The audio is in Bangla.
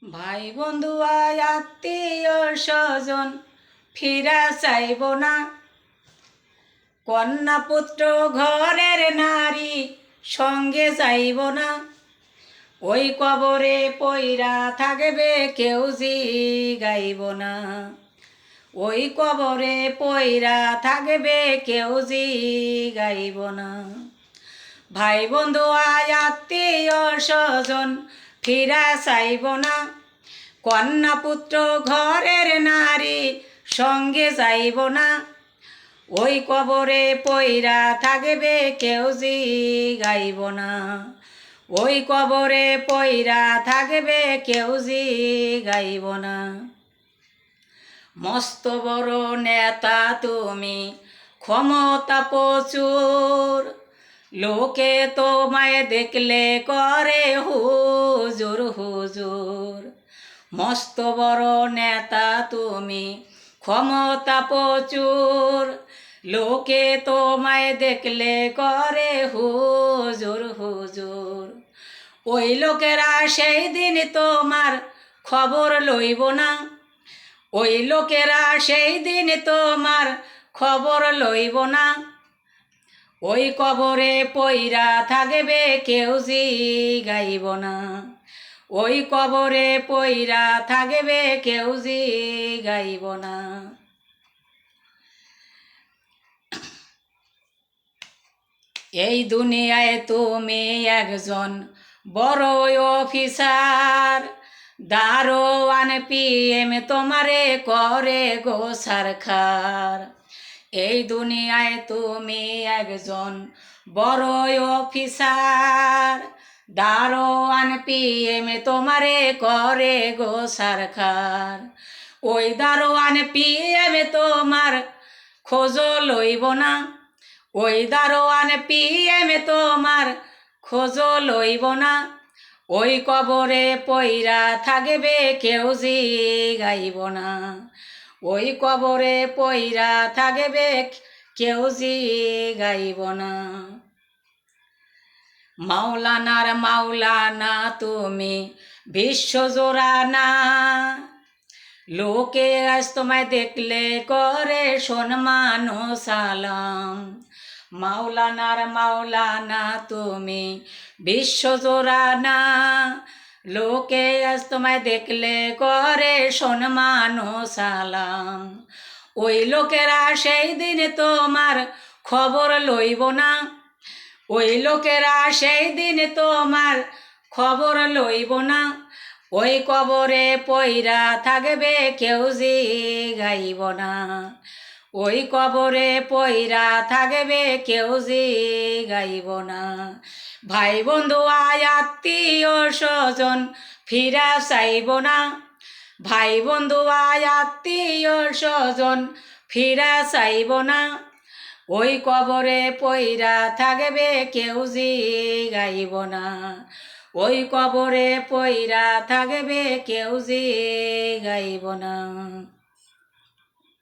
ভাই বন্ধু আয় আত্মীয় স্বজন ফিরা চাইব না, কন্যা পুত্র ঘরের নারী সঙ্গে যাইব না। ওই কবরে পইরা থাকবে কেউ গাইব না, ওই কবরে পইরা থাকবে কেউ গাইব না। ভাই বন্ধু আয় আত্মীয় স্বজন ফিরা চাইব না, কন্যা পুত্র ঘরের নারী সঙ্গে যাইব না। ওই কবরে পইরা থাকবে কেউ গাইব না, ওই কবরে পইরা থাকবে কেউ গাইব না। মস্ত বড় নেতা তুমি, ক্ষমতা প্রচুর, লোকে তোমায় দেখলে করে হুজুর হুজুর। মস্ত বড় নেতা তুমি, ক্ষমতা প্রচুর, লোকে তোমায় দেখলে করে হুজুর হুজুর। ওই লোকেরা সেই দিন তোমার খবর লইব না, ওই লোকেরা সেই দিন তোমার খবর লইব না। ওই কবরে পইরা থাকবে কেউ গাইব না, ওই কবরে পইরা থাকবে কেউ গাইব না। এই দুনিয়ায় তুমি একজন বড় অফিসার, দারোয়ান পিএম তোমারে করে গো সরকার। এই দুনিয়ায় তুমি একজন বড় অফিসার, দারোয়ান পিএম তোমারে করে গো সরকার। ওই দারোয়ান পিএম তোমার খোঁজ লইব না, ওই দারোয়ান পিএম তোমার খোঁজ লইব না। ওই কবরে পইরা থাকবে কেউ গাইব না, ওই কবরে পইরা থাকবে কেউ গাইব না। মাওলানার মাওলানা তুমি বিশ্বজোড়া না, লোকে আজ তোমায় দেখলে করে সম্মান ও সালাম। মাওলানার মাওলানা তুমি বিশ্বজোড়া না, লোকে আজ তোমায় দেখলে করে সম্মান ও সালাম। ওই লোকেরা সেই দিন তোমার খবর লইব না, ওই লোকেরা সেই দিন তোমার খবর লইব না। ওই কবরে পইরা থাকবে কেউ গাইব না, ওই কবরে পইরা থাকবে কেউ গাইব না। ভাই বন্ধু আয় আত্মীয় স্বজন ফিরা চাইব না, ভাই বন্ধু আয় আত্মীয় স্বজন ফিরা চাইব না। ওই কবরে পইরা থাকবে কেউ গাইব না, ওই কবরে পইরা থাকবে কেউ গাইব না।